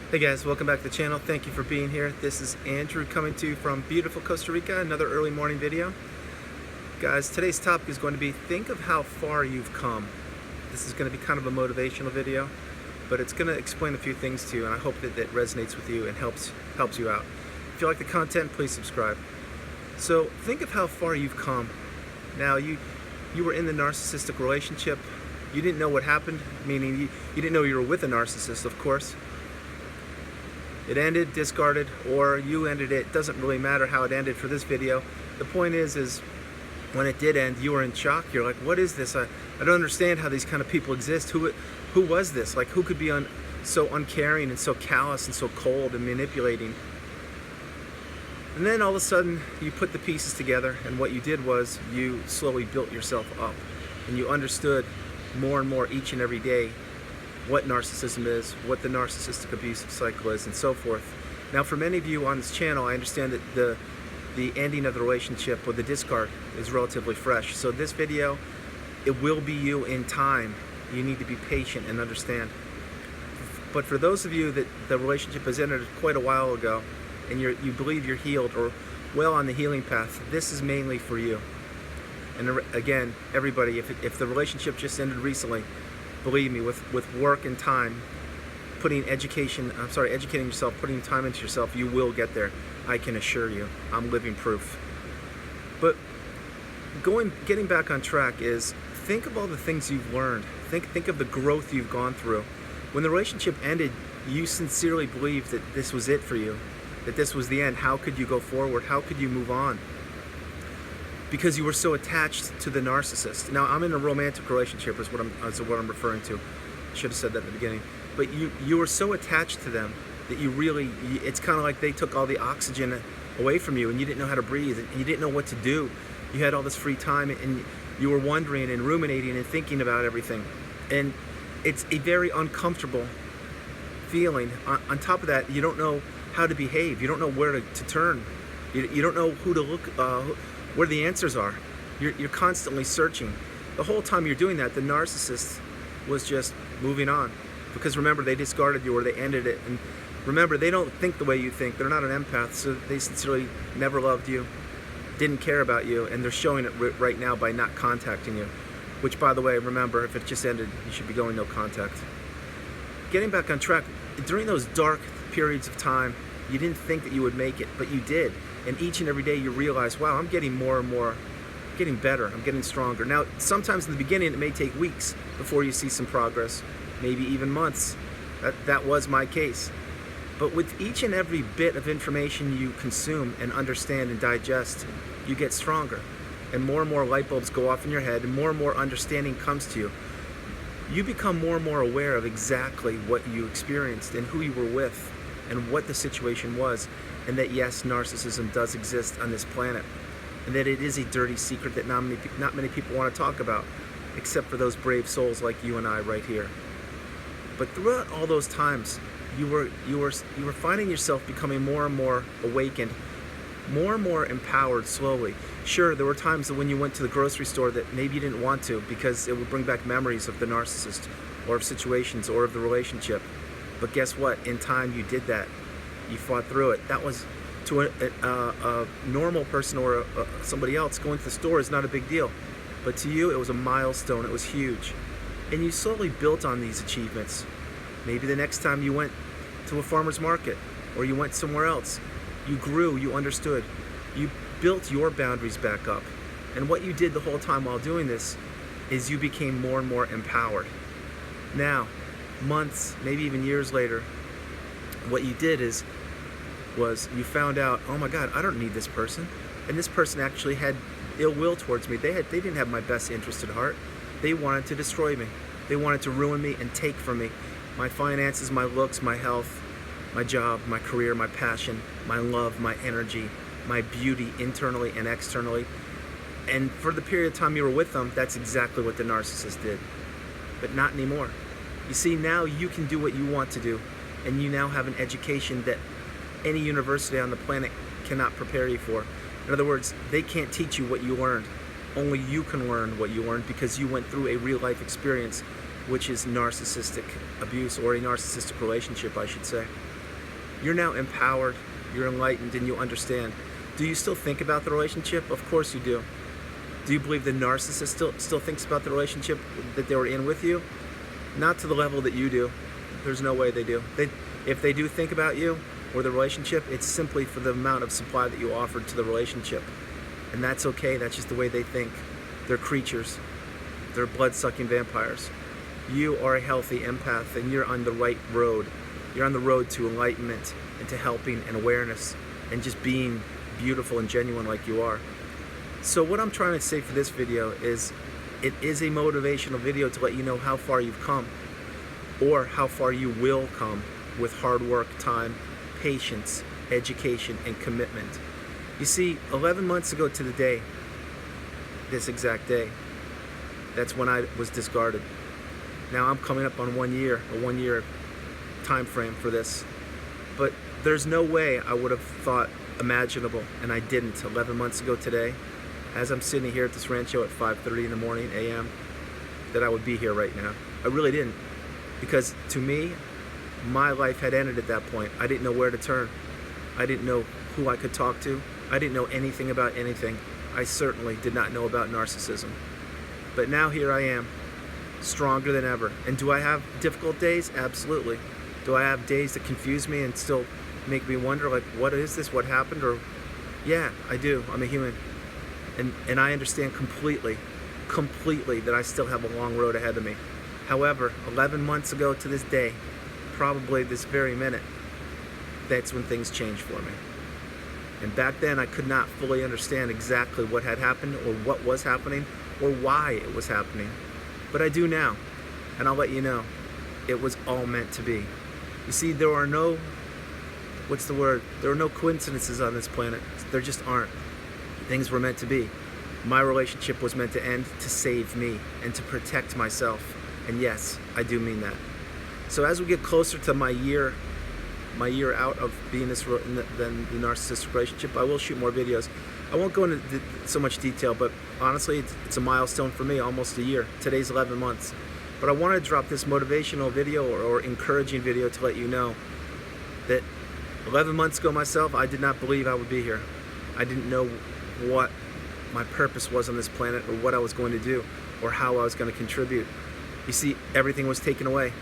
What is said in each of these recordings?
Hey guys, welcome back to the channel. Thank you for being here. This is Andrew coming to you from beautiful Costa Rica, another early morning video. Guys, today's topic is going to be think of how far you've come. This is going to be kind of a motivational video, but it's going to explain a few things to you, and I hope that it resonates with you and helps you out. If you like the content, please subscribe. So think of how far you've come. Now you were in the narcissistic relationship. You didn't know what happened, meaning you didn't know you were with a narcissist, of course. It ended, discarded, or you ended it. Doesn't really matter how it ended for this video. The point is when it did end, you were in shock. You're like, what is this? I don't understand how these kind of people exist. Who was this? Like, who could be so uncaring and so callous and so cold and manipulating? And then all of a sudden, you put the pieces together, and what you did was you slowly built yourself up. And you understood more and more each and every day what narcissism is, what the narcissistic abusive cycle is, and so forth. Now, for many of you on this channel, I understand that the ending of the relationship or the discard is relatively fresh. So this video, it will be you in time. You need to be patient and understand. But for those of you that the relationship has ended quite a while ago, and you believe you're healed or well on the healing path, this is mainly for you. And again, everybody, if the relationship just ended recently, believe me, with work and time, educating yourself, putting time into yourself, you will get there. I can assure you. I'm living proof. But getting back on track is think of all the things you've learned. Think of the growth you've gone through. When the relationship ended, you sincerely believed that this was it for you, that this was the end. How could you go forward? How could you move on? Because you were so attached to the narcissist. Now, I'm in a romantic relationship is what I'm referring to. I should have said that at the beginning. But you were so attached to them that it's kind of like they took all the oxygen away from you, and you didn't know how to breathe, and you didn't know what to do. You had all this free time, and you were wondering and ruminating and thinking about everything. And it's a very uncomfortable feeling. On top of that, you don't know how to behave. You don't know where to turn. You don't know who to look where the answers are. You're constantly searching. The whole time you're doing that, the narcissist was just moving on. Because remember, they discarded you or they ended it. And remember, they don't think the way you think. They're not an empath, so they sincerely never loved you, didn't care about you, and they're showing it right now by not contacting you. Which, by the way, remember, if it just ended, you should be going no contact. Getting back on track, during those dark periods of time, you didn't think that you would make it, but you did. And each and every day you realize, wow, I'm getting more and more, getting better, I'm getting stronger. Now, sometimes in the beginning it may take weeks before you see some progress, maybe even months. That was my case. But with each and every bit of information you consume and understand and digest, you get stronger. And more light bulbs go off in your head, and more understanding comes to you. You become more and more aware of exactly what you experienced and who you were with and what the situation was, and that yes, narcissism does exist on this planet, and that it is a dirty secret that not many people want to talk about, except for those brave souls like you and I right here. But throughout all those times, you were finding yourself becoming more and more awakened, more and more empowered slowly. Sure, there were times that when you went to the grocery store that maybe you didn't want to because it would bring back memories of the narcissist or of situations or of the relationship. But guess what? In time, you did that. You fought through it. That was, to a normal person or somebody else, going to the store is not a big deal. But to you, it was a milestone. It was huge. And you slowly built on these achievements. Maybe the next time you went to a farmer's market or you went somewhere else, you grew, you understood. You built your boundaries back up. And what you did the whole time while doing this is you became more and more empowered. Now, months, maybe even years later, what you did was you found out, oh my God, I don't need this person. And this person actually had ill will towards me. They didn't have my best interest at heart. They wanted to destroy me. They wanted to ruin me and take from me my finances, my looks, my health, my job, my career, my passion, my love, my energy, my beauty internally and externally. And for the period of time you were with them, that's exactly what the narcissist did. But not anymore. You see, now you can do what you want to do, and you now have an education that any university on the planet cannot prepare you for. In other words, they can't teach you what you learned. Only you can learn what you learned because you went through a real life experience, which is narcissistic abuse, or a narcissistic relationship, I should say. You're now empowered, you're enlightened, and you understand. Do you still think about the relationship? Of course you do. Do you believe the narcissist still thinks about the relationship that they were in with you? Not to the level that you do. There's no way they do. If they do think about you or the relationship, it's simply for the amount of supply that you offered to the relationship. And that's okay, that's just the way they think. They're creatures. They're blood-sucking vampires. You are a healthy empath, and you're on the right road. You're on the road to enlightenment and to helping and awareness and just being beautiful and genuine like you are. So what I'm trying to say for this video is, it is a motivational video to let you know how far you've come, or how far you will come with hard work, time, patience, education, and commitment. You see, 11 months ago to the day, this exact day, that's when I was discarded. Now I'm coming up on 1 year, a 1 year time frame for this. But there's no way I would have thought imaginable, and I didn't 11 months ago today, as I'm sitting here at this rancho at 5:30 in the morning a.m., that I would be here right now. I really didn't. Because to me, my life had ended at that point. I didn't know where to turn. I didn't know who I could talk to. I didn't know anything about anything. I certainly did not know about narcissism. But now here I am, stronger than ever. And do I have difficult days? Absolutely. Do I have days that confuse me and still make me wonder, like, what is this? What happened? Or, yeah, I do. I'm a human. And I understand completely that I still have a long road ahead of me. However, 11 months ago to this day, probably this very minute, that's when things changed for me. And back then I could not fully understand exactly what had happened or what was happening or why it was happening. But I do now, and I'll let you know, it was all meant to be. You see, there are no, there are no coincidences on this planet. There just aren't. Things were meant to be. My relationship was meant to end to save me and to protect myself. And yes, I do mean that. So as we get closer to my year out of being in the narcissistic relationship, I will shoot more videos. I won't go into so much detail, but honestly, it's a milestone for me, almost a year. Today's 11 months. But I wanted to drop this motivational video or encouraging video to let you know that 11 months ago myself, I did not believe I would be here. I didn't know what my purpose was on this planet, or what I was going to do, or how I was going to contribute. You see, everything was taken away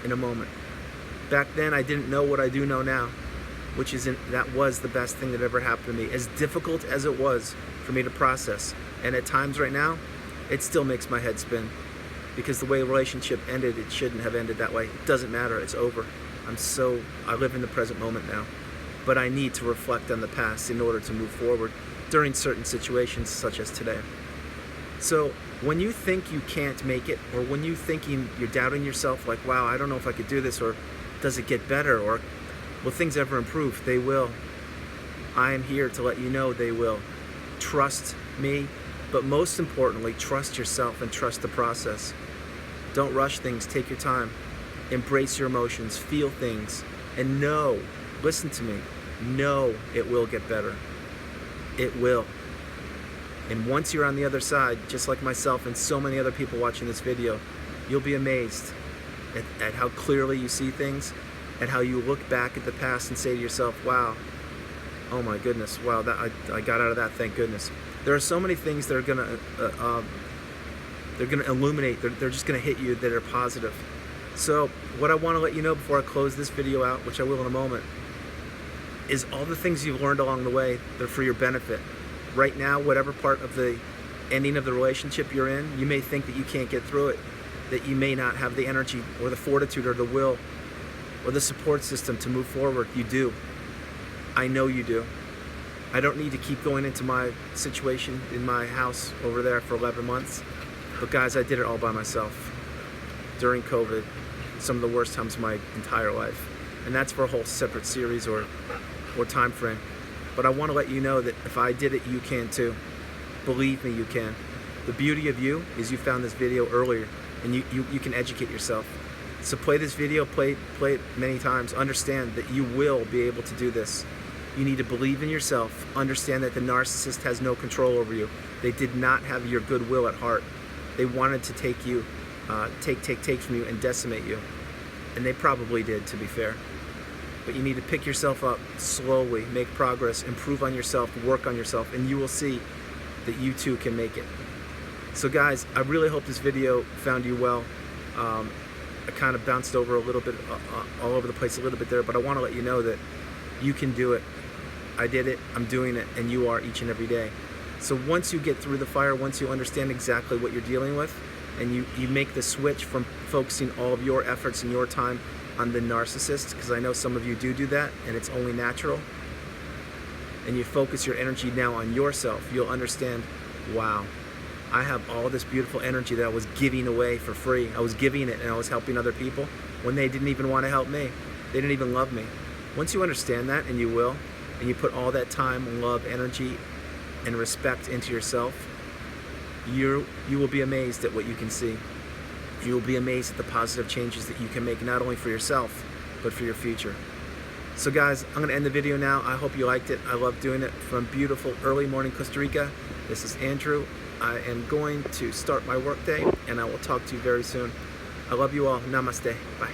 in a moment. Back then, I didn't know what I do know now, that was the best thing that ever happened to me. As difficult as it was for me to process, and at times right now, it still makes my head spin, because the way the relationship ended, it shouldn't have ended that way. It doesn't matter, it's over. I live in the present moment now, but I need to reflect on the past in order to move forward during certain situations such as today. So when you think you can't make it, or when you're doubting yourself, like, wow, I don't know if I could do this, or does it get better, or will things ever improve? They will. I am here to let you know they will. Trust me, but most importantly, trust yourself and trust the process. Don't rush things, take your time. Embrace your emotions, feel things, and know, listen to me, know it will get better. It will. And once you're on the other side, just like myself and so many other people watching this video, you'll be amazed at how clearly you see things, and how you look back at the past and say to yourself, wow, oh my goodness, wow, I got out of that, thank goodness. There are so many things that are gonna illuminate, they're just gonna hit you that are positive. So what I wanna let you know before I close this video out, which I will in a moment, is all the things you've learned along the way, they're for your benefit. Right now, whatever part of the ending of the relationship you're in, you may think that you can't get through it, that you may not have the energy or the fortitude or the will or the support system to move forward. You do. I know you do. I don't need to keep going into my situation in my house over there for 11 months. But guys, I did it all by myself during COVID, some of the worst times of my entire life. And that's for a whole separate series or time frame. But I want to let you know that if I did it, you can too. Believe me, you can. The beauty of you is you found this video earlier, and you can educate yourself. So play this video, play it many times. Understand that you will be able to do this. You need to believe in yourself. Understand that the narcissist has no control over you. They did not have your goodwill at heart. They wanted to take you, take from you and decimate you. And they probably did, to be fair. but you need to pick yourself up slowly, make progress, improve on yourself, work on yourself, and you will see that you too can make it. So guys, I really hope this video found you well. I kind of bounced over a little bit, all over the place a little bit there, but I want to let you know that you can do it. I did it, I'm doing it, and you are each and every day. So once you get through the fire, once you understand exactly what you're dealing with, and you make the switch from focusing all of your efforts and your time on the narcissist, because I know some of you do that, and it's only natural, and you focus your energy now on yourself, you'll understand, wow, I have all this beautiful energy that I was giving away for free. I was giving it and I was helping other people when they didn't even want to help me. They didn't even love me. Once you understand that, and you will, and you put all that time, love, energy, and respect into yourself, you will be amazed at what you can see. You will be amazed at the positive changes that you can make, not only for yourself, but for your future. So guys, I'm going to end the video now. I hope you liked it. I love doing it from beautiful early morning Costa Rica. This is Andrew. I am going to start my work day, and I will talk to you very soon. I love you all. Namaste. Bye.